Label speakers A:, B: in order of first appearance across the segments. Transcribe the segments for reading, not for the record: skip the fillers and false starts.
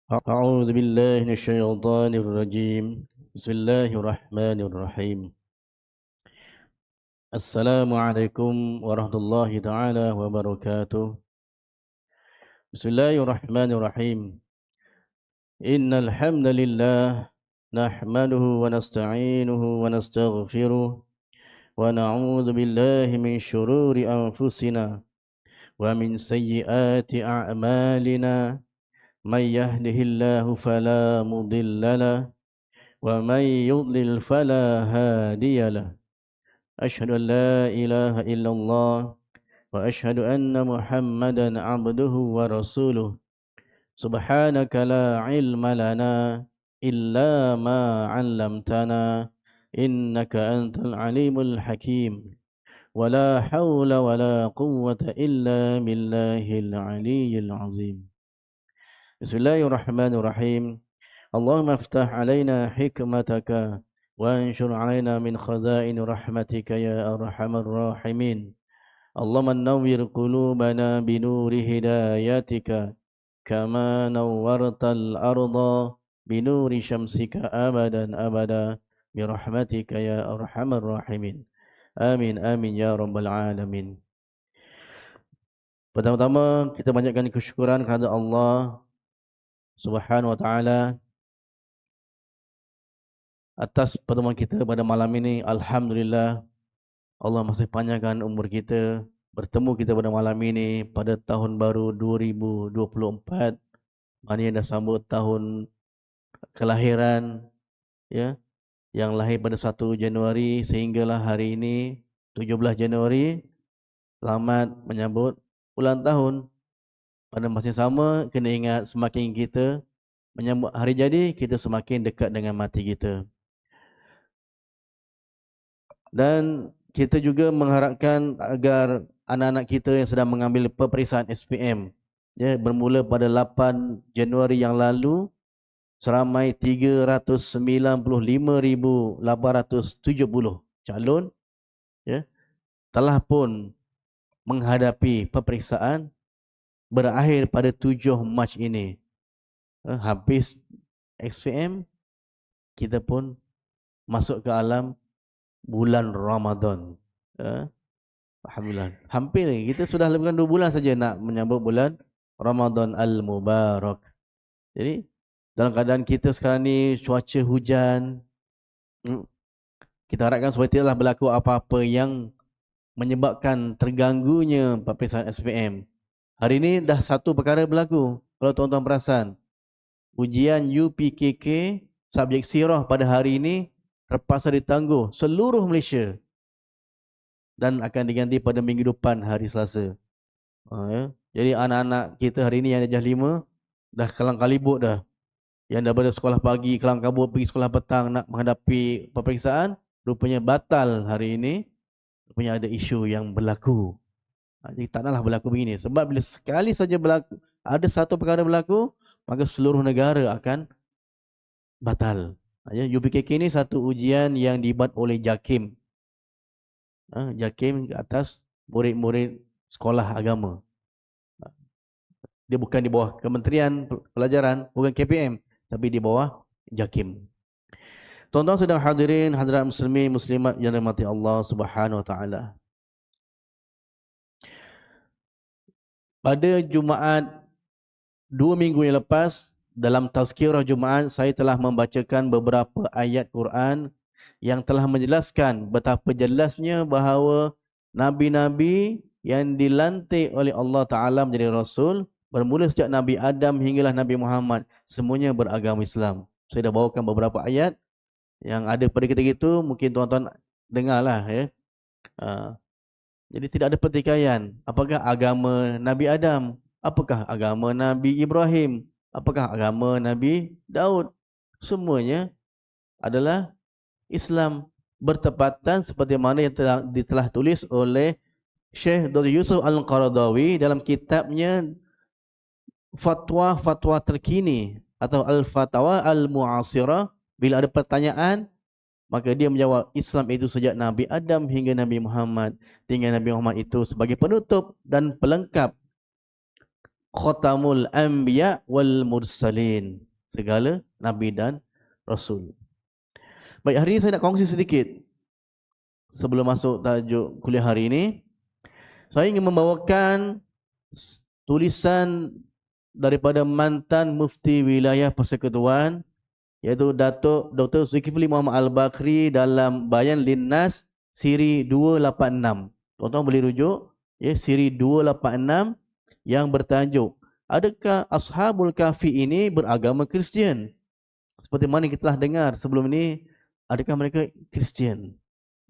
A: أعوذ بالله من الشيطان الرجيم. بسم الله الرحمن الرحيم. السلام عليكم ورحمة الله تعالى وبركاته. بسم الله الرحمن الرحيم. إن الحمد لله نحمده ونستعينه ونستغفره ونعوذ بالله من شرور أنفسنا ومن سيئات أعمالنا. من يهده الله فلا مضل له ومن يضلل فلا هادي له. أشهد أن لا إله إلا الله وأشهد أن محمدا عبده ورسوله. سبحانك لا علم لنا إلا ما علمتنا إنك أنت العليم الحكيم. ولا حول ولا قوة إلا بالله العلي العظيم. بسم الله الرحمن الرحيم. اللهم افتح علينا حكمتك وانشر علينا من خزائن رحمتك يا أرحم الراحمين. اللهم نور قلوبنا بنور هدايتك كما نورت الأرض بنور شمسك أبدا أبدا برحمتك يا أرحم الراحمين. Amin amin ya rabbal alamin. Pertama-tama kita banyakkan kesyukuran kepada Allah Subhanahu wa taala atas pertemuan kita pada malam ini. Alhamdulillah, Allah masih panjangkan umur kita, bertemu kita pada malam ini pada tahun baru 2024. Maknanya dah sambut tahun kelahiran, ya, yang lahir pada 1 Januari sehinggalah hari ini 17 Januari. Selamat menyambut ulang tahun. Pada masa yang sama, kena ingat semakin kita menyambut hari jadi, kita semakin dekat dengan mati kita. Dan kita juga mengharapkan agar anak-anak kita yang sedang mengambil peperiksaan SPM, ya, bermula pada 8 Januari yang lalu, seramai 395,870 calon, ya, telah pun menghadapi peperiksaan, berakhir pada 7 Mac ini. Habis SPM, kita pun masuk ke alam bulan Ramadan. Alhamdulillah. Hampir lagi. Kita sudah lebih 2 bulan saja nak menyambut bulan Ramadan Al-Mubarak. Jadi, dalam keadaan kita sekarang ni cuaca hujan, kita harapkan supaya tidaklah berlaku apa-apa yang menyebabkan terganggunya peperiksaan SPM. Hari ini dah satu perkara berlaku. Kalau tuan-tuan perasan, ujian UPKK subjek sirah pada hari ini terpaksa ditangguh seluruh Malaysia dan akan diganti pada minggu depan hari Selasa. Ya. Jadi anak-anak kita hari ini yang darjah 5 dah kelang kalibut dah. Yang daripada sekolah pagi kelang kabut pergi sekolah petang nak menghadapi peperiksaan, rupanya batal hari ini. Rupanya ada isu yang berlaku. Jadi tak naklah berlaku begini. Sebab bila sekali saja berlaku, ada satu perkara berlaku, maka seluruh negara akan batal. UPKK ini satu ujian yang dibuat oleh JAKIM. JAKIM ke atas murid-murid sekolah agama. Dia bukan di bawah Kementerian Pelajaran, bukan KPM, tapi di bawah JAKIM. Tuan-tuan sedang hadirin, hadirat muslimin, muslimat yang dirahmati Allah Subhanahu wa taala. Pada Jumaat 2 minggu yang lepas, dalam tazkirah Jumaat, saya telah membacakan beberapa ayat Quran yang telah menjelaskan betapa jelasnya bahawa Nabi-Nabi yang dilantik oleh Allah Ta'ala menjadi Rasul, bermula sejak Nabi Adam hinggalah Nabi Muhammad, semuanya beragama Islam. Saya dah bawakan beberapa ayat yang ada pada ketika itu, mungkin tuan-tuan dengarlah, ya. Jadi tidak ada pertikaian. Apakah agama Nabi Adam? Apakah agama Nabi Ibrahim? Apakah agama Nabi Daud? Semuanya adalah Islam, bertepatan seperti mana yang telah tulis oleh Syekh Dr. Yusuf Al-Qaradawi dalam kitabnya Fatwa-Fatwa Terkini atau Al-Fatawa Al-Mu'asirah. Bila ada pertanyaan, maka dia menjawab, Islam itu sejak Nabi Adam hingga Nabi Muhammad. Tinggal Nabi Muhammad itu sebagai penutup dan pelengkap khatamul anbiya wal mursalin. Segala nabi dan rasul. Baik, hari ini saya nak kongsi sedikit sebelum masuk tajuk kuliah hari ini. Saya ingin membawakan tulisan daripada mantan mufti wilayah Persekutuan, iaitu Datuk Dr. Zulkifli Muhammad Al-Bakri dalam Bayan Linnas siri 286. Tuan-tuan boleh rujuk ya, siri 286 yang bertajuk Adakah Ashabul Kahfi ini beragama Kristian? Seperti mana kita telah dengar sebelum ini, adakah mereka Kristian?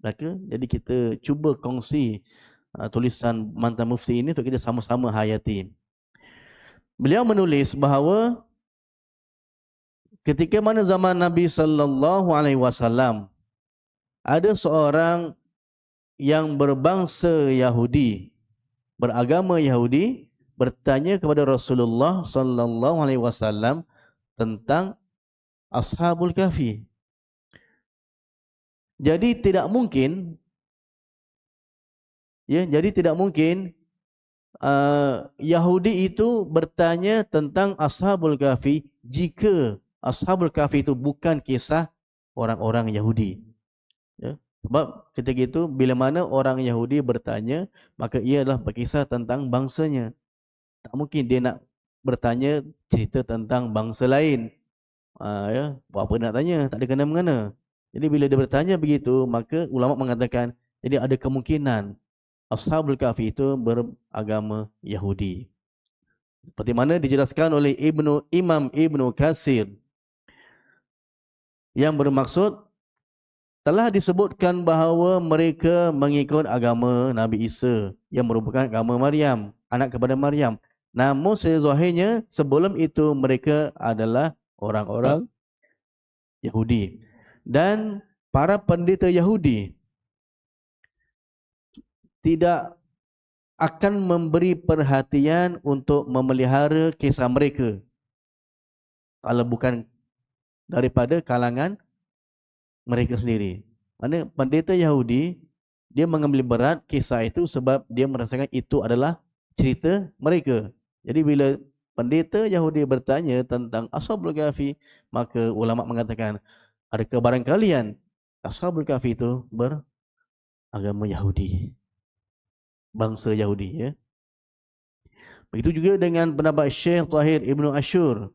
A: Maka jadi kita cuba kongsi tulisan mantan mufti ini untuk kita sama-sama hayati. Beliau menulis bahawa ketika mana zaman Nabi sallallahu alaihi wasallam ada seorang yang berbangsa Yahudi, beragama Yahudi, bertanya kepada Rasulullah sallallahu alaihi wasallam tentang Ashabul Kahfi. Jadi tidak mungkin Yahudi itu bertanya tentang Ashabul Kahfi jika Ashabul Kahfi itu bukan kisah orang-orang Yahudi. Ya. Sebab ketika itu bila mana orang Yahudi bertanya, maka ia adalah berkisah tentang bangsanya. Tak mungkin dia nak bertanya cerita tentang bangsa lain. Ya, buat apa nak tanya? Tak ada kena-mengena. Jadi bila dia bertanya begitu, maka ulama mengatakan jadi ada kemungkinan Ashabul Kahfi itu beragama Yahudi. Seperti mana dijelaskan oleh Imam Ibnu Katsir, yang bermaksud telah disebutkan bahawa mereka mengikut agama Nabi Isa yang merupakan agama Maryam, anak kepada Maryam. Namun sezahirnya sebelum itu mereka adalah orang-orang Yahudi. Dan para pendeta Yahudi tidak akan memberi perhatian untuk memelihara kisah mereka kalau bukan daripada kalangan mereka sendiri. Mana pendeta Yahudi, dia mengambil berat kisah itu sebab dia merasakan itu adalah cerita mereka. Jadi bila pendeta Yahudi bertanya tentang Ashabul Kahfi, maka ulama mengatakan, adakah barangkalian Ashabul Kahfi itu beragama Yahudi, bangsa Yahudi, ya. Begitu juga dengan pendapat Syekh Tahir Ibnu Ashur,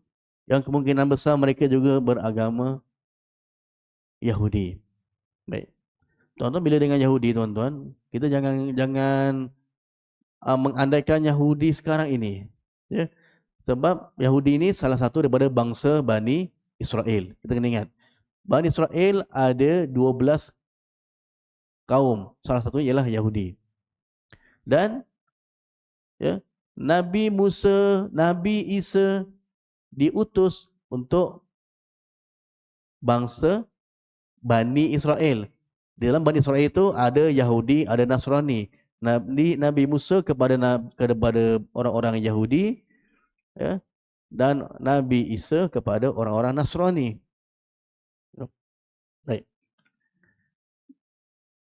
A: yang kemungkinan besar mereka juga beragama Yahudi. Baik. Tuan-tuan, bila dengan Yahudi, tuan-tuan, kita jangan mengandaikan Yahudi sekarang ini, ya. Sebab Yahudi ini salah satu daripada bangsa Bani Israel. Kita kena ingat, Bani Israel ada 12 kaum, salah satunya ialah Yahudi. Dan ya, Nabi Musa, Nabi Isa diutus untuk bangsa Bani Israel. Di dalam Bani Israel itu ada Yahudi, ada Nasrani. Nabi Musa kepada orang-orang Yahudi, ya, dan Nabi Isa kepada orang-orang Nasrani. Baik.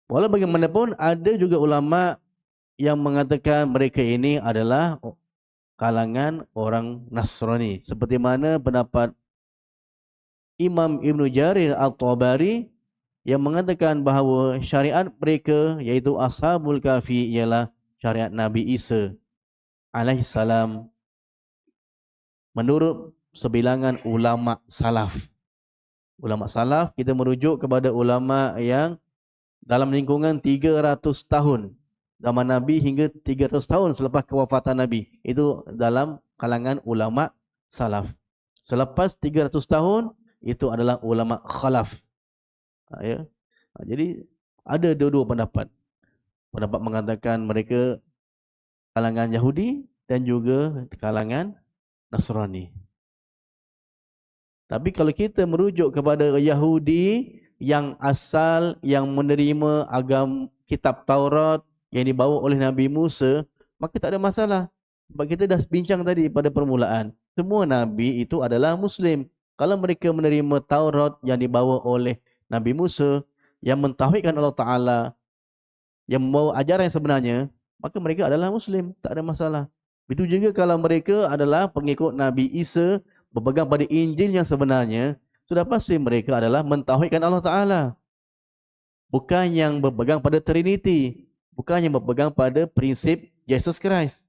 A: Walau bagaimanapun ada juga ulama yang mengatakan mereka ini adalah kalangan orang Nasrani. Seperti mana pendapat Imam Ibn Jarir At-Tabari yang mengatakan bahawa syariat mereka iaitu Ashabul Kahfi ialah syariat Nabi Isa alaihissalam menurut sebilangan ulama salaf. Ulama salaf kita merujuk kepada ulama yang dalam lingkungan 300 tahun zaman Nabi hingga 300 tahun selepas kewafatan Nabi. Itu dalam kalangan ulama salaf. Selepas 300 tahun itu adalah ulama khalaf. Ya. Jadi ada dua-dua pendapat. Pendapat mengatakan mereka kalangan Yahudi dan juga kalangan Nasrani. Tapi kalau kita merujuk kepada Yahudi yang asal, yang menerima agama kitab Taurat yang dibawa oleh Nabi Musa, maka tak ada masalah. Sebab kita dah bincang tadi pada permulaan, semua Nabi itu adalah Muslim. Kalau mereka menerima Taurat yang dibawa oleh Nabi Musa, yang mentauhidkan Allah Ta'ala, yang membawa ajaran yang sebenarnya, maka mereka adalah Muslim, tak ada masalah. Begitu juga kalau mereka adalah pengikut Nabi Isa, berpegang pada Injil yang sebenarnya, sudah pasti mereka adalah mentauhidkan Allah Ta'ala. Bukan yang berpegang pada Trinity. Bukan yang berpegang pada prinsip Jesus Christ.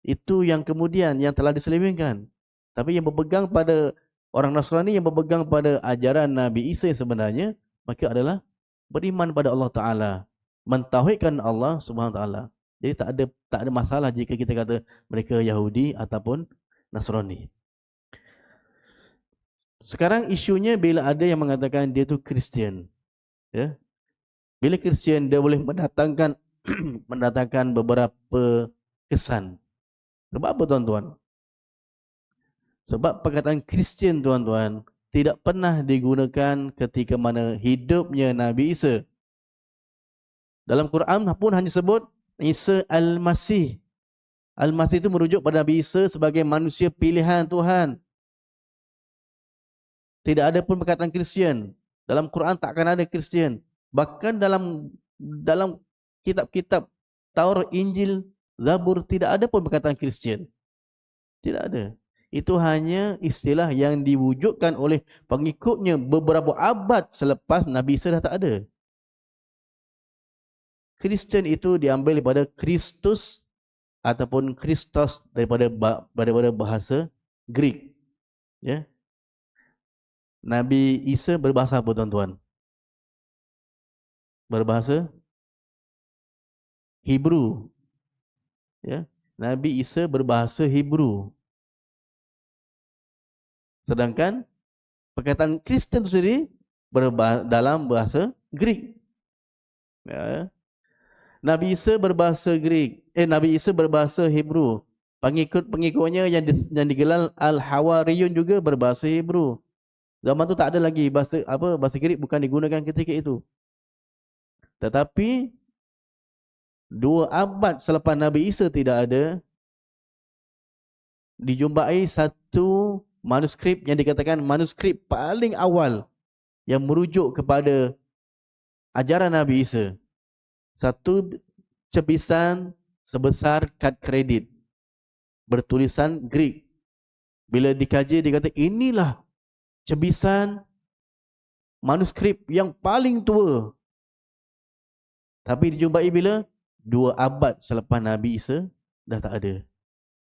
A: Itu yang kemudian yang telah diselewengkan. Tapi yang berpegang pada orang Nasrani, yang berpegang pada ajaran Nabi Isa yang sebenarnya, maka adalah beriman pada Allah Ta'ala. Mentauhidkan Allah Subhanahu Wa Ta'ala. Jadi tak ada masalah jika kita kata mereka Yahudi ataupun Nasrani. Sekarang isunya bila ada yang mengatakan dia tu Kristian, ya. Bila Kristian dia boleh mendatangkan beberapa kesan. Sebab apa tuan-tuan? Sebab perkataan Kristian tuan-tuan tidak pernah digunakan ketika mana hidupnya Nabi Isa. Dalam Quran pun hanya sebut Isa Al-Masih. Al-Masih itu merujuk pada Nabi Isa sebagai manusia pilihan Tuhan. Tidak ada pun perkataan Kristian. Dalam Quran takkan ada Kristian. Bahkan dalam kitab-kitab Taurat, Injil, Zabur tidak ada pun perkataan Kristian. Tidak ada. Itu hanya istilah yang diwujudkan oleh pengikutnya beberapa abad selepas Nabi Isa dah tak ada. Kristian itu diambil daripada Kristus ataupun Christos daripada bahasa Greek. Ya. Nabi Isa berbahasa apa tuan-tuan? Berbahasa Hebrew. Ya. Nabi Isa berbahasa Hebrew. Sedangkan perkataan Kristen itu sendiri dalam bahasa Greek. Ya. Nabi Isa berbahasa Greek. Nabi Isa berbahasa Hebrew. Pengikut-pengikutnya yang digelar Al-Hawariyun juga berbahasa Hebrew. Zaman tu tak ada lagi bahasa Greek bukan digunakan ketika itu. Tetapi 2 abad selepas Nabi Isa tidak ada, dijumpai satu manuskrip yang dikatakan manuskrip paling awal yang merujuk kepada ajaran Nabi Isa. Satu cebisan sebesar kad kredit bertulisan Greek. Bila dikaji dikata inilah cebisan manuskrip yang paling tua. Tapi dijumpai bila 2 abad selepas Nabi Isa dah tak ada.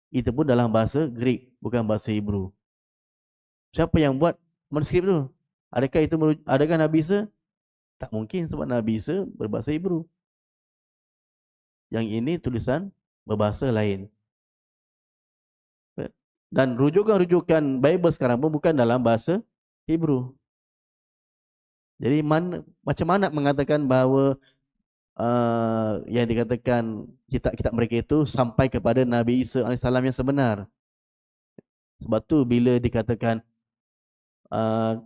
A: Itu pun dalam bahasa Greek, bukan bahasa Hebrew. Siapa yang buat manuskrip tu? Adakah Nabi Isa? Tak mungkin sebab Nabi Isa berbahasa Hebrew. Yang ini tulisan berbahasa lain. Dan rujukan-rujukan Bible sekarang pun bukan dalam bahasa Hebrew. Jadi macam mana mengatakan bahawa yang dikatakan kitab-kitab mereka itu sampai kepada Nabi Isa AS yang sebenar. Sebab tu bila dikatakan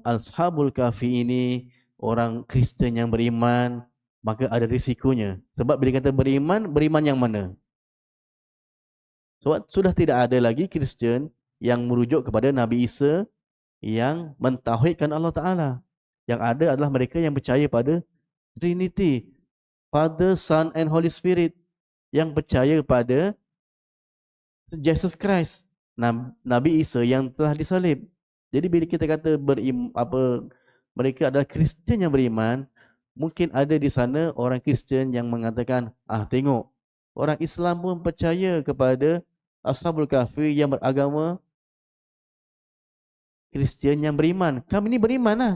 A: Ashabul Kahfi ini orang Kristen yang beriman, maka ada risikonya. Sebab bila kata beriman yang mana? Sebab sudah tidak ada lagi Kristen yang merujuk kepada Nabi Isa yang mentauhidkan Allah Ta'ala. Yang ada adalah mereka yang percaya pada Trinity, Father, Son and Holy Spirit, yang percaya pada Jesus Christ, Nabi Isa yang telah disalib. Jadi bila kita kata mereka adalah Kristian yang beriman, mungkin ada di sana orang Kristian yang mengatakan, tengok, orang Islam pun percaya kepada Ashabul Kahfi yang beragama Kristian yang beriman. Kami ni beriman lah.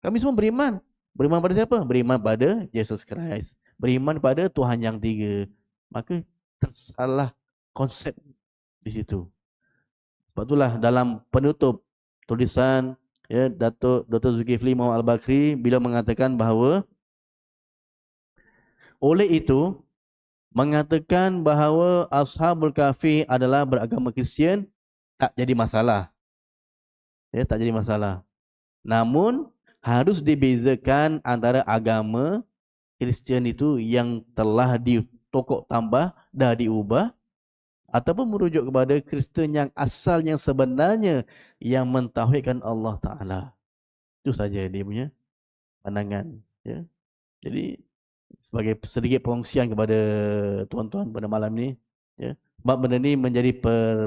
A: Kami semua beriman. Beriman pada siapa? Beriman pada Jesus Christ. Beriman pada Tuhan yang tiga. Maka tersalah konsep di situ. Sebab itulah dalam penutup tulisan Dr. Zulkifli Muhammad Al-Bakri bila mengatakan bahawa oleh itu mengatakan bahawa Ashabul Kahfi adalah beragama Kristian tak jadi masalah. Ya, tak jadi masalah. Namun harus dibezakan antara agama Kristian itu yang telah ditokok tambah, dah diubah, ataupun merujuk kepada Kristen yang asal yang sebenarnya yang mentauhidkan Allah Ta'ala. Itu saja dia punya pandangan. Ya. Jadi sebagai sedikit perkongsian kepada tuan-tuan pada malam ini, Ya. Sebab benda ni menjadi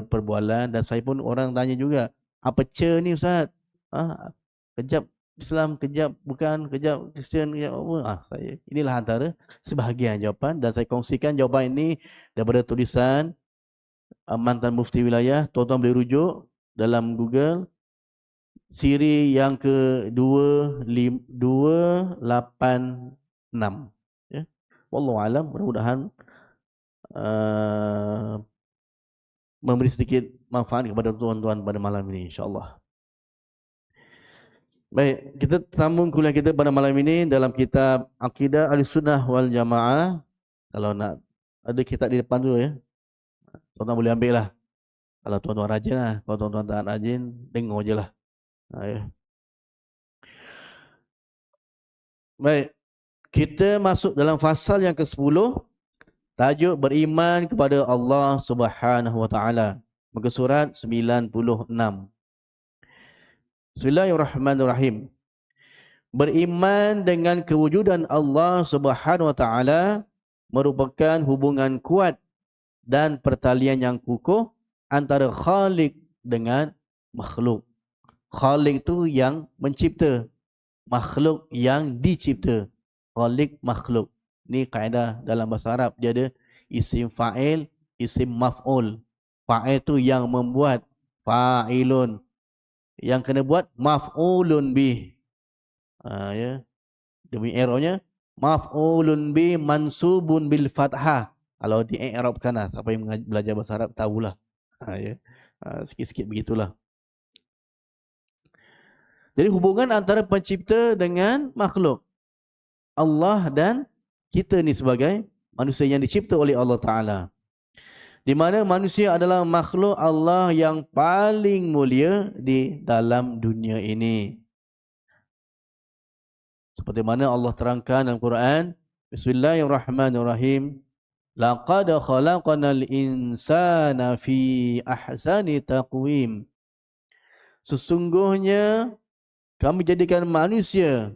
A: perbualan dan saya pun orang tanya juga, apa ce ni Ustaz? Kejap Islam, kejap bukan, kejap Kristian, kejap apa? Inilah antara sebahagian jawapan dan saya kongsikan jawapan ini daripada tulisan mantan mufti wilayah. Tuan-tuan boleh rujuk dalam Google siri yang ke-286. Ya. Wallahu alam, mudah-mudahan memberi sedikit manfaat kepada tuan-tuan pada malam ini insya-Allah. Baik, kita sambung kuliah kita pada malam ini dalam kitab Aqidah Ahlussunnah wal Jamaah. Kalau nak ada kitab di depan tu ya. Tuan-tuan boleh ambil lah. Kalau tuan-tuan rajin lah. Kalau tuan-tuan tak rajin, dengar je lah. Ya. Baik, kita masuk dalam fasal yang ke-10. Tajuk beriman kepada Allah Subhanahu wa taala. Muka surat 96. Bismillahirrahmanirrahim. Beriman dengan kewujudan Allah Subhanahu wa taala merupakan hubungan kuat dan pertalian yang kukuh antara Khalik dengan makhluk. Khalik tu yang mencipta, makhluk yang dicipta. Khalik, makhluk. Ni kaedah dalam bahasa Arab, dia ada isim fa'il, isim maf'ul. Fa'il tu yang membuat, fa'ilun. Yang kena buat maf'ulun bih. Ya. Demi i'rabnya maf'ulun bi mansubun bil fathah. Kalau di i'rabkan lah, siapa yang belajar bahasa Arab tahulah. Ya. Sikit-sikit begitulah. Jadi hubungan antara pencipta dengan makhluk. Allah dan kita ni sebagai manusia yang dicipta oleh Allah Ta'ala. Di mana manusia adalah makhluk Allah yang paling mulia di dalam dunia ini. Seperti mana Allah terangkan dalam Quran, Bismillahirrahmanirrahim. Laqad khalaqnal insana fi ahsani taqwim. Sesungguhnya kami jadikan manusia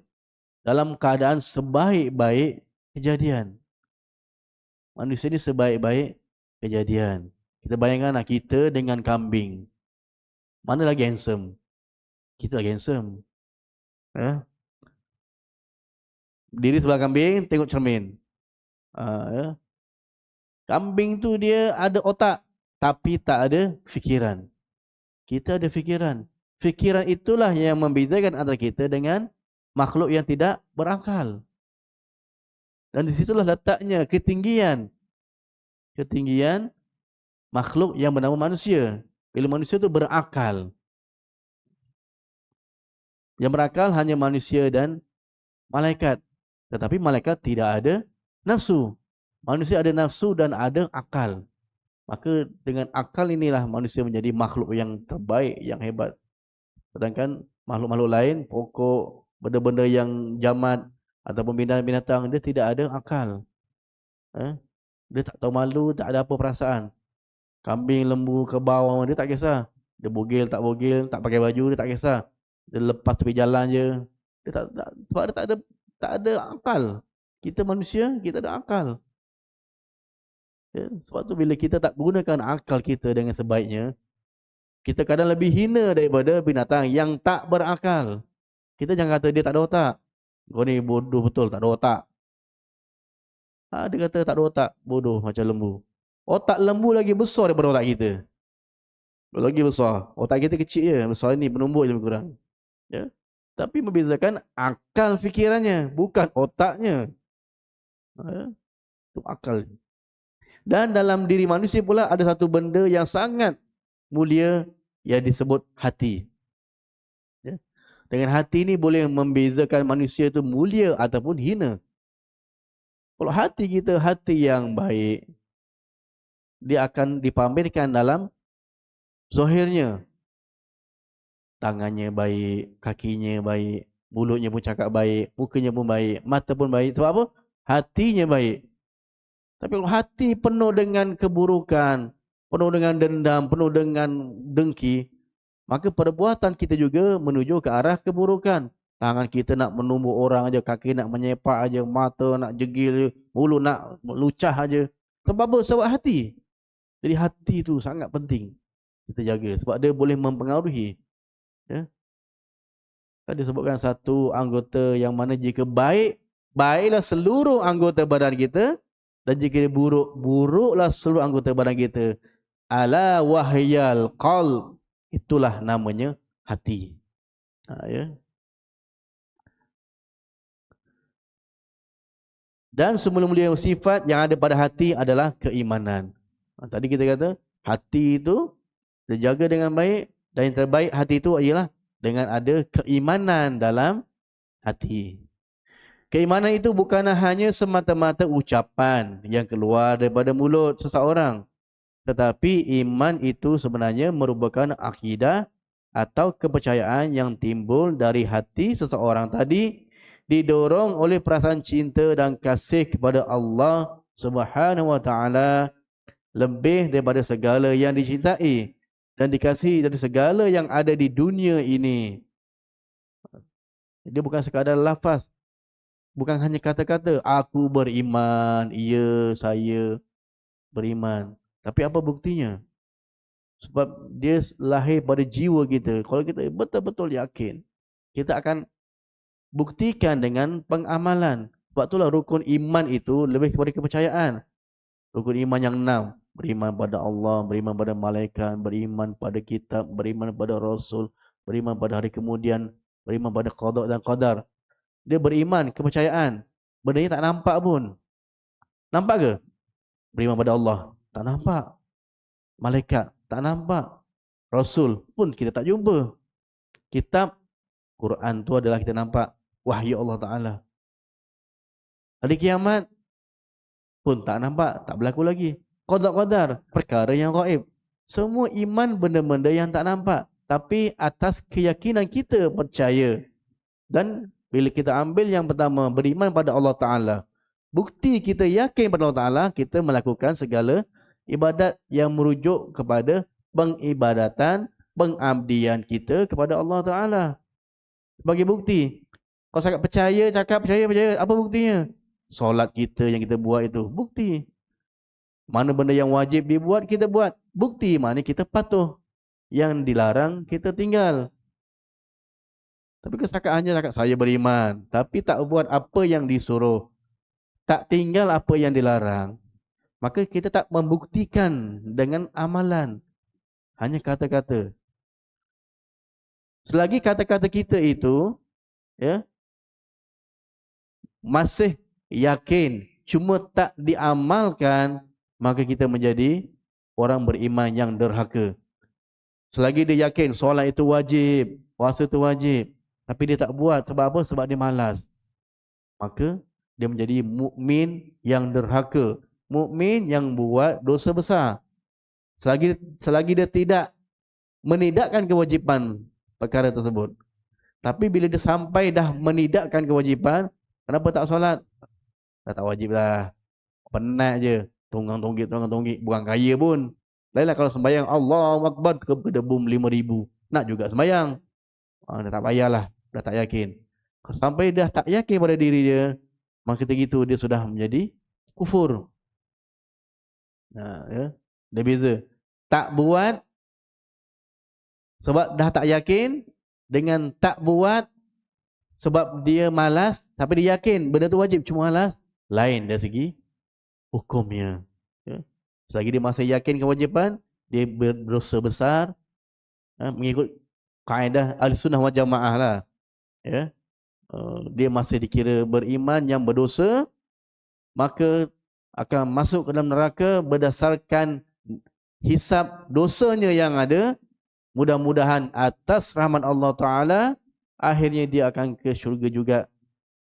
A: dalam keadaan sebaik-baik kejadian. Manusia ni sebaik-baik kejadian. Kita bayangkanlah kita dengan kambing. Mana lagi handsome? Kita lagi handsome. Berdiri sebelah kambing, tengok cermin. Kambing tu dia ada otak, tapi tak ada fikiran. Kita ada fikiran. Fikiran itulah yang membezakan antara kita dengan makhluk yang tidak berakal. Dan di situlah letaknya ketinggian makhluk yang bernama manusia. Bila manusia itu berakal. Yang berakal hanya manusia dan malaikat. Tetapi malaikat tidak ada nafsu. Manusia ada nafsu dan ada akal. Maka dengan akal inilah manusia menjadi makhluk yang terbaik, yang hebat. Sedangkan makhluk-makhluk lain, pokok, benda-benda yang jamat ataupun binatang, dia tidak ada akal. Dia tak tahu malu, tak ada apa perasaan. Kambing, lembu, kerbau, dia tak kisah. Dia bogil, tak pakai baju, dia tak kisah. Dia lepas tepi jalan je. Dia sebab dia tak ada akal. Kita manusia, kita ada akal. Ya, sebab tu bila kita tak gunakan akal kita dengan sebaiknya, kita kadang lebih hina daripada binatang yang tak berakal. Kita jangan kata dia tak ada otak. Kau ni bodoh betul, tak ada otak. Dia kata tak ada otak, bodoh macam lembu. Otak lembu lagi besar daripada otak kita. Lagi besar. Otak kita kecil je, besar ni penumbuk je lebih kurang. Ya. Tapi membezakan akal fikirannya, bukan otaknya. Itu akal. Dan dalam diri manusia pula ada satu benda yang sangat mulia yang disebut hati. Ya. Dengan hati ni boleh membezakan manusia itu mulia ataupun hina. Kalau hati kita hati yang baik, dia akan dipamerkan dalam zahirnya. Tangannya baik, kakinya baik, mulutnya pun cakap baik, mukanya pun baik, mata pun baik. Sebab apa? Hatinya baik. Tapi kalau hati penuh dengan keburukan, penuh dengan dendam, penuh dengan dengki, maka perbuatan kita juga menuju ke arah keburukan. Tangan kita nak menumbuk orang aja, kaki nak menyepak aja, mata nak jegil, mulut nak lucah aja. Sebab apa? Sebab hati. Jadi hati itu sangat penting kita jaga sebab dia boleh mempengaruhi. Ya. Kan disebutkan satu anggota yang mana jika baik, baiklah seluruh anggota badan kita, dan jika dia buruk, buruklah seluruh anggota badan kita. Ala wahyal qalb. Itulah namanya hati. Ya. Dan semula-mula sifat yang ada pada hati adalah keimanan. Tadi kita kata hati itu dijaga dengan baik, dan yang terbaik hati itu ialah dengan ada keimanan dalam hati. Keimanan itu bukanlah hanya semata-mata ucapan yang keluar daripada mulut seseorang, tetapi iman itu sebenarnya merupakan akidah atau kepercayaan yang timbul dari hati seseorang tadi, didorong oleh perasaan cinta dan kasih kepada Allah Subhanahu wa taala lebih daripada segala yang dicintai dan dikasihi dari segala yang ada di dunia ini. Dia bukan sekadar lafaz, bukan hanya kata-kata aku beriman, ya saya beriman. Tapi apa buktinya? Sebab dia lahir pada jiwa kita. Kalau kita betul-betul yakin, kita akan buktikan dengan pengamalan. Sebab itulah rukun iman itu lebih kepada kepercayaan. Rukun iman yang 6. Beriman pada Allah, beriman pada malaikat, beriman pada kitab, beriman pada Rasul, beriman pada hari kemudian, beriman pada qada dan qadar. Dia beriman, kepercayaan. Benda ni tak nampak pun. Nampak ke? Beriman pada Allah. Tak nampak. Malaikat. Tak nampak. Rasul pun kita tak jumpa. Kitab, Quran tu adalah kita nampak. Wahyu Allah Ta'ala. Hari kiamat pun tak nampak. Tak berlaku lagi. Qadar, perkara yang gaib. Semua iman benda-benda yang tak nampak. Tapi atas keyakinan kita percaya. Dan bila kita ambil yang pertama, beriman pada Allah Ta'ala. Bukti kita yakin pada Allah Ta'ala, kita melakukan segala ibadat yang merujuk kepada pengibadatan, pengabdian kita kepada Allah Ta'ala. Sebagai bukti. Kalau cakap percaya, apa buktinya? Solat kita yang kita buat itu, bukti. Mana benda yang wajib dibuat, kita buat. Bukti mana kita patuh. Yang dilarang, kita tinggal. Tapi kesetakat hanya cakap saya beriman, tapi tak buat apa yang disuruh, tak tinggal apa yang dilarang, maka kita tak membuktikan dengan amalan, hanya kata-kata. Selagi kata-kata kita itu ya masih yakin, cuma tak diamalkan, maka kita menjadi orang beriman yang derhaka. Selagi dia yakin solat itu wajib, puasa itu wajib, tapi dia tak buat sebab apa? Sebab dia malas. Maka dia menjadi mukmin yang derhaka, mukmin yang buat dosa besar. Selagi dia tidak menidakkan kewajipan perkara tersebut. Tapi bila dia sampai dah menidakkan kewajipan, kenapa tak solat? Tak wajib lah. Penat je. Tunggang-tunggik, bukan kaya pun. Lainlah kalau sembahyang Allahu Akbar kedebum 5,000. Nak juga sembahyang. Dah tak payahlah. Dah tak yakin. Sampai dah tak yakin pada diri dia, maka begitu dia sudah menjadi kufur. Ya. Dia beza. Tak buat sebab dah tak yakin, dengan tak buat sebab dia malas, tapi dia yakin benda tu wajib, cuma malas. Lain dari segi hukumnya. Ya. Selagi dia masih yakin kewajipan, dia berdosa besar, mengikut kaedah Ahlussunnah wal Jamaah lah. Ya. Dia masih dikira beriman yang berdosa, maka akan masuk ke dalam neraka berdasarkan hisab dosanya yang ada. Mudah-mudahan atas rahmat Allah Ta'ala, akhirnya dia akan ke syurga juga.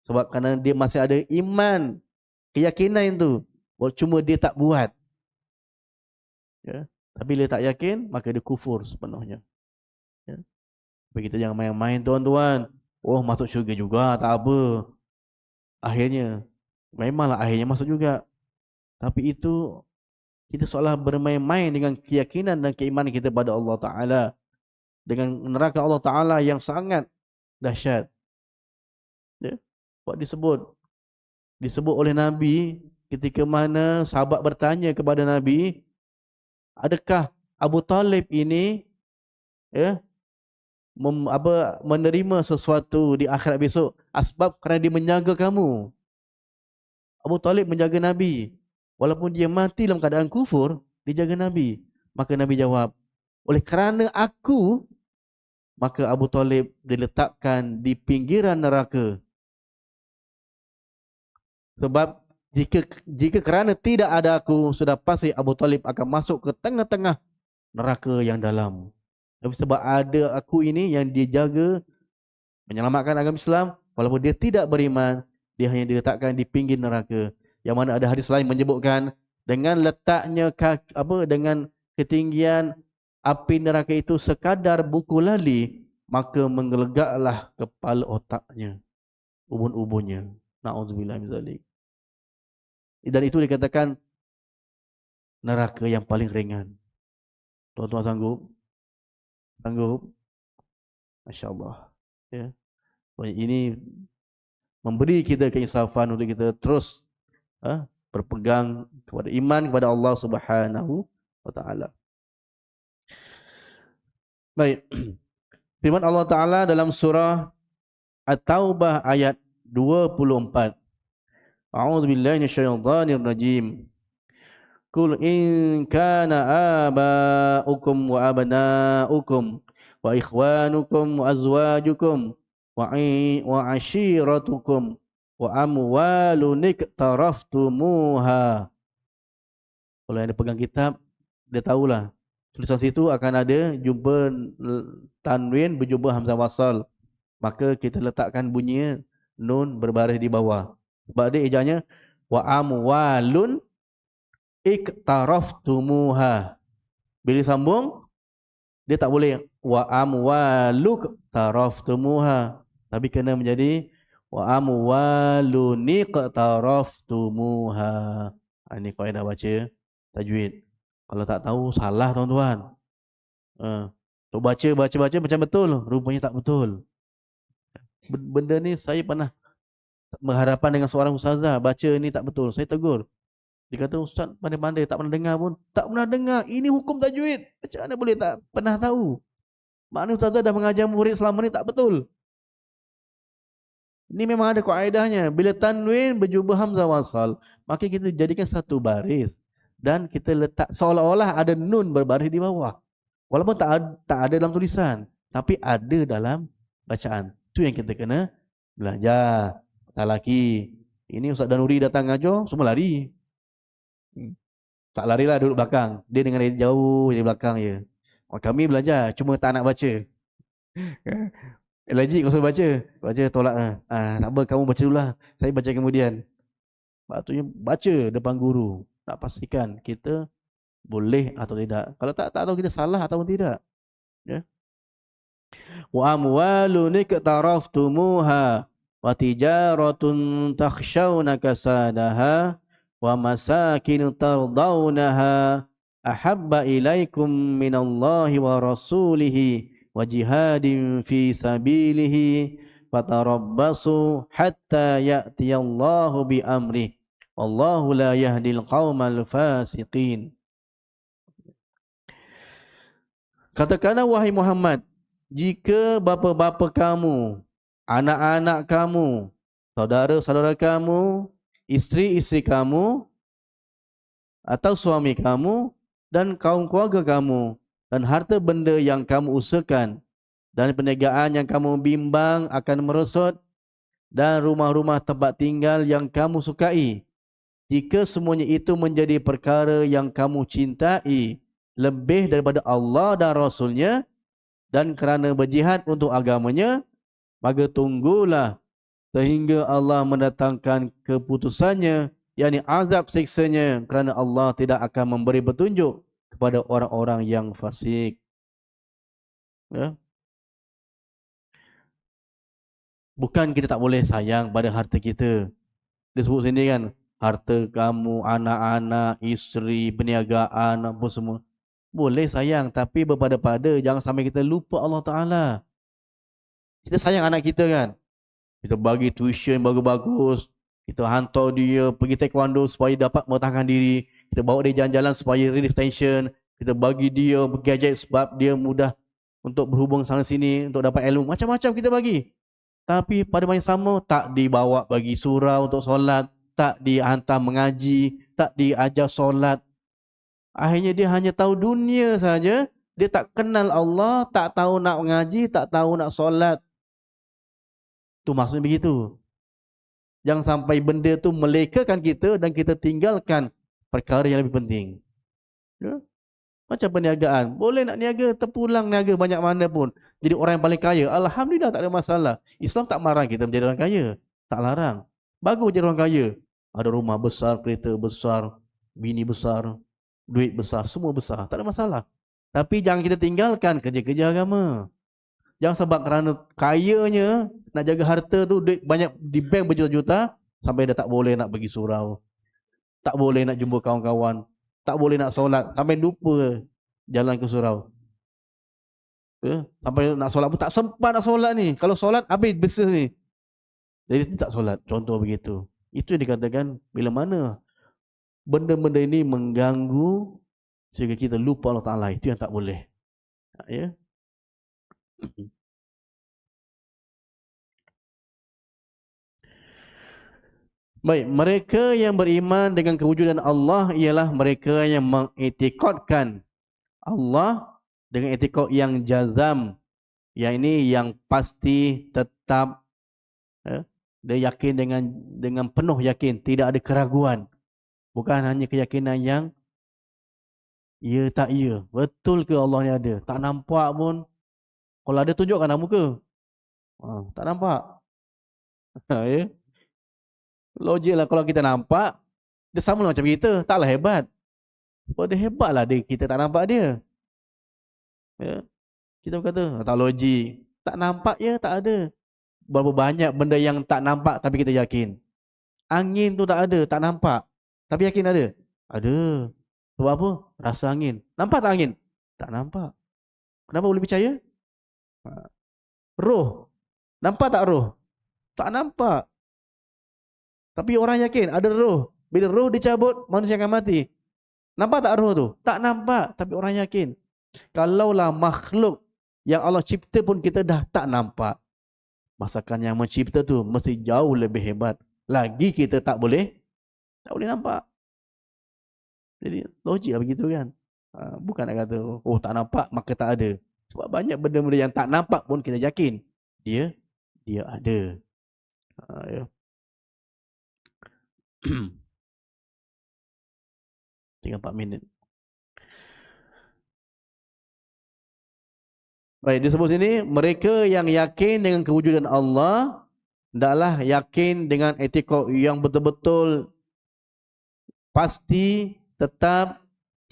A: Sebab kerana dia masih ada iman, keyakinan itu, cuma dia tak buat. Ya. Tapi dia tak yakin, maka dia kufur sepenuhnya. Ya. Tapi kita jangan main-main tuan-tuan. Oh, masuk syurga juga, tak apa. Akhirnya, memanglah akhirnya masuk juga. Tapi itu, kita seolah bermain-main dengan keyakinan dan keimanan kita pada Allah Ta'ala. Dengan neraka Allah Ta'ala yang sangat dahsyat. Ya. Disebut oleh Nabi ketika mana sahabat bertanya kepada Nabi, Adakah Abu Talib ini menerima sesuatu di akhirat besok asbab kerana dia menjaga kamu? Abu Talib menjaga Nabi. Walaupun dia mati dalam keadaan kufur, dia jaga Nabi. Maka Nabi jawab, oleh kerana aku, maka Abu Talib diletakkan di pinggiran neraka. Sebab jika kerana tidak ada aku, sudah pasti Abu Talib akan masuk ke tengah-tengah neraka yang dalam. Tapi sebab ada aku ini yang dia jaga, menyelamatkan agama Islam, walaupun dia tidak beriman, dia hanya diletakkan di pinggir neraka. Yang mana ada hadis lain menyebutkan dengan letaknya dengan ketinggian api neraka itu sekadar buku lali, maka menggelegaklah kepala otaknya, ubun-ubunnya. Na'udzubillah min zalik. Dan itu dikatakan neraka yang paling ringan. Tuan-tuan sanggup? Sanggup? Masya Allah. Ya. Ini memberi kita keinsafan untuk kita terus berpegang kepada iman kepada Allah Subhanahu wa taala. Baik. Firman Allah Taala dalam surah At-Taubah ayat 24. A'udzu billahi minasyaitonir rajim. Qul in kana aba'ukum wa abna'ukum wa ikhwanukum wa azwajukum wa ashiratukum wa amwalun iktaraftumuha. Kalau yang pegang kitab, dia tahulah. Tulisan situ akan ada jumpa tanwin berjumpa hamzah wasal. Maka kita letakkan bunyi nun berbaris di bawah. Sebab dia ejanya wa amwalun iktaraftumuha. Bila sambung, dia tak boleh wa amwaluk taraftumuha. Tapi kena menjadi wa amwalun iktaraftumuha. Ini kaedah baca tajwid. Kalau tak tahu, salah tuan-tuan. Baca macam betul, rupanya tak betul. Benda ni saya pernah berhadapan dengan seorang ustazah, baca ni tak betul. Saya tegur. Dia kata, ustaz pandai-pandai, tak pernah dengar pun. Tak pernah dengar, ini hukum tajwid. Macam mana boleh tak pernah tahu? Maknanya ustazah dah mengajar murid selama ni tak betul. Ini memang ada kaedahnya. Bila tanwin berjumpa hamzah wasal, maka kita jadikan satu baris. Dan kita letak seolah-olah ada nun berbaris di bawah. Walaupun tak ada dalam tulisan, tapi ada dalam bacaan. Itu yang kita kena belajar. Tak laki. Ini Ustaz Danuri datang ajar, semua lari. Tak larilah, duduk belakang. Dia dengan dia jauh di belakang je. Kami belajar, cuma tak nak baca. Logik kau suruh baca. Baca tolak lah. Tak apa, kamu baca dulu lah. Saya baca kemudian. Patutnya baca depan guru. Tak pastikan kita boleh atau tidak. Kalau tak tahu kita salah atau tidak. Ya. Wa amwalun iktaraftumuha wa tijaratun takhshawna kasadaha wa masakin tardawnaha ahabba ilaikum minallahi wa rasulihi wa jihadin fi sabilihi fatarabbasu hatta ya'tiyallahu bi amrih wallahu la yahdil qaumal fasiqin. Katakanlah wahai Muhammad, jika bapa-bapa kamu, anak-anak kamu, saudara-saudara kamu, isteri-isteri kamu, atau suami kamu, dan kaum keluarga kamu, dan harta benda yang kamu usahakan, dan perniagaan yang kamu bimbang akan merosot, dan rumah-rumah tempat tinggal yang kamu sukai, jika semuanya itu menjadi perkara yang kamu cintai, lebih daripada Allah dan Rasulnya, dan kerana berjihad untuk agamanya, maka tunggulah sehingga Allah mendatangkan keputusannya, yakni azab siksanya, kerana Allah tidak akan memberi petunjuk kepada orang-orang yang fasik. Ya. Bukan kita tak boleh sayang pada harta kita. Disebut sini kan, harta kamu, anak-anak, isteri, perniagaan, apa semua. Boleh sayang, tapi berpada-pada jangan sampai kita lupa Allah Ta'ala. Kita sayang anak kita kan. Kita bagi tuition bagus-bagus. Kita hantar dia pergi taekwondo supaya dapat mempertahankan diri. Kita bawa dia jalan-jalan supaya release tension. Kita bagi dia gadget sebab dia mudah untuk berhubung sana sini, untuk dapat ilmu. Macam-macam kita bagi. Tapi pada masa sama tak dibawa bagi surau untuk solat, tak dihantar mengaji, tak diajar solat. Akhirnya dia hanya tahu dunia saja. Dia tak kenal Allah, tak tahu nak mengaji, tak tahu nak solat. Tu maksudnya begitu. Jangan sampai benda tu melekakan kita dan kita tinggalkan perkara yang lebih penting. Ya? Macam perniagaan. Boleh nak niaga, terpulang niaga banyak mana pun. Jadi orang yang paling kaya, alhamdulillah tak ada masalah. Islam tak marah kita menjadi orang kaya. Tak larang. Bagus jadi orang kaya. Ada rumah besar, kereta besar, bini besar, duit besar, semua besar. Tak ada masalah. Tapi jangan kita tinggalkan kerja-kerja agama. Jangan sebab kerana kayanya nak jaga harta tu, duit banyak di bank berjuta-juta, sampai dah tak boleh nak pergi surau. Tak boleh nak jumpa kawan-kawan. Tak boleh nak solat. Sampai lupa jalan ke surau. Sampai nak solat pun tak sempat nak solat ni. Kalau solat habis bisnes ni. Jadi tak solat. Contoh begitu. Itu yang dikatakan bila mana benda-benda ini mengganggu sehingga kita lupa Allah Ta'ala. Itu yang tak boleh. Ya. Baik, mereka yang beriman dengan kewujudan Allah ialah mereka yang mengiktikadkan Allah dengan iktikad yang jazam, yang ini yang pasti, tetap, dia yakin dengan penuh yakin, tidak ada keraguan. Bukan hanya keyakinan yang ya tak ya, betul ke Allah ni ada, tak nampak pun. Kalau ada tunjukkan dalam muka. Tak nampak. Ya. Logik lah kalau kita nampak, dia sama macam kita, taklah hebat. Sebab dia hebat lah kita tak nampak dia. Ya. Kita berkata, tak logik. Tak nampak ya, tak ada. Berapa banyak benda yang tak nampak tapi kita yakin. Angin tu tak ada, tak nampak. Tapi yakin ada? Ada. Sebab apa? Rasa angin. Nampak tak angin? Tak nampak. Kenapa boleh percaya? Roh. Nampak tak roh? Tak nampak. Tapi orang yakin ada roh. Bila roh dicabut, manusia akan mati. Nampak tak roh tu? Tak nampak. Tapi orang yakin. Kalaulah makhluk yang Allah cipta pun kita dah tak nampak. Masakan yang mencipta tu mesti jauh lebih hebat. Lagi kita tak boleh nampak. Jadi logik lah begitu kan. Bukan nak kata, oh tak nampak maka tak ada. Sebab banyak benda-benda yang tak nampak pun kita yakin. Dia ada. Ya. Tinggal 4 minit. Baik, disebut sini, mereka yang yakin dengan kewujudan Allah, hendaklah yakin dengan etika yang betul-betul pasti, tetap,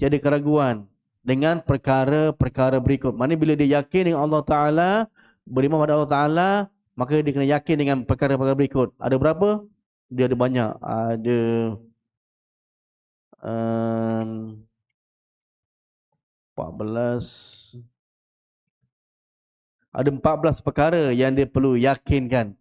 A: tiada keraguan dengan perkara-perkara berikut. Maksudnya bila dia yakin dengan Allah Ta'ala, beriman pada Allah Ta'ala, maka dia kena yakin dengan perkara-perkara berikut. Ada berapa? Dia ada banyak. Ada 14. Ada 14 perkara yang dia perlu yakinkan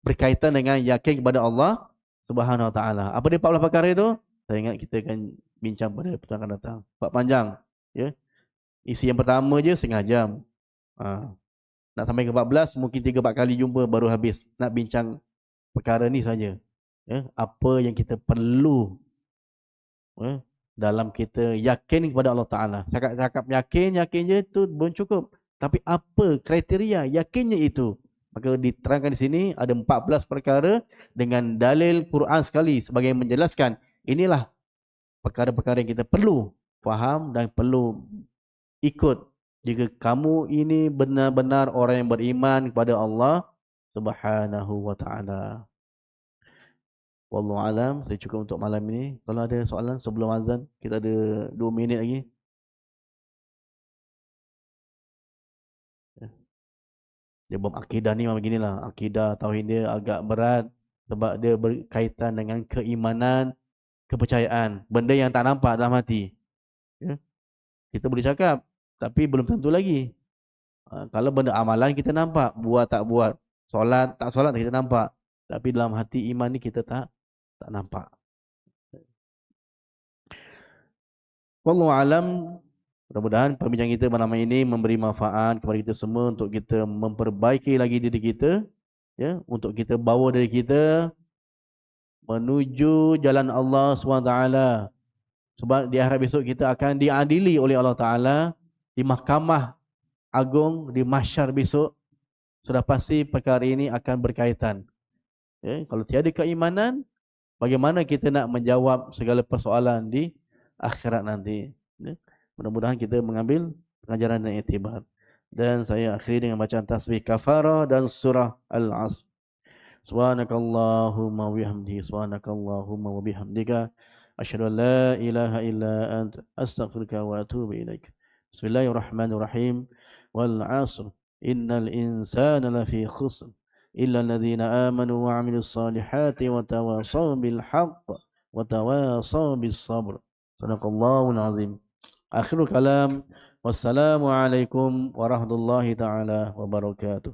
A: berkaitan dengan yakin kepada Allah Subhanahu Wa Taala. Apa dia 14 perkara itu? Saya ingat kita akan bincang pada pertemuan akan datang. Sebab panjang, ya. Isi yang pertama je setengah jam. Nak sampai ke 14 mungkin 3-4 kali jumpa baru habis. Nak bincang perkara ni saja. Ya, apa yang kita perlu, ya, dalam kita yakin kepada Allah Taala. Cakap yakin je tu belum cukup. Tapi apa kriteria yakinnya itu? Maka diterangkan di sini ada 14 perkara dengan dalil Quran sekali sebagai menjelaskan inilah perkara-perkara yang kita perlu faham dan perlu ikut jika kamu ini benar-benar orang yang beriman kepada Allah Subhanahu wa taala. Wallahu alam, saya cukup untuk malam ini. Kalau ada soalan sebelum azan, kita ada 2 minit lagi. Dia bab akidah ni memang beginilah. Akidah tauhid dia agak berat sebab dia berkaitan dengan keimanan, kepercayaan, benda yang tak nampak dalam hati. Ya? Kita boleh cakap tapi belum tentu lagi. Kalau benda amalan kita nampak, buat tak buat, solat tak solat kita nampak, tapi dalam hati iman ni kita tak nampak. Wallahu alam. Mudah-mudahan perbincangan kita malam ini memberi manfaat kepada kita semua untuk kita memperbaiki lagi diri kita, ya, untuk kita bawa diri kita menuju jalan Allah SWT. Sebab di akhirat besok kita akan diadili oleh Allah Ta'ala di mahkamah agung, di mahsyar besok. Sudah pasti perkara ini akan berkaitan. Ya, kalau tiada keimanan, bagaimana kita nak menjawab segala persoalan di akhirat nanti. Ya, mudah-mudahan kita mengambil pengajaran dan iktibar. Dan saya akhiri dengan bacaan tasbih kafarah dan surah Al-Asr. Subhanakallahumma wa bihamdihi, subhanakallahumma wa bihamdika, asyhadu an la ilaha illa anta, astaghfiruka wa atubu ilaik. Bismillahirrahmanirrahim. Wal 'asr, innal insana lafi khusr, illa alladhina amanu wa 'amilus salihati wa tawasaw bil haqq wa tawasaw bis sabr. Sadaqallahul azim. Akhirul kalam. Wassalamu alaikum warahmatullahi taala wabarakatuh.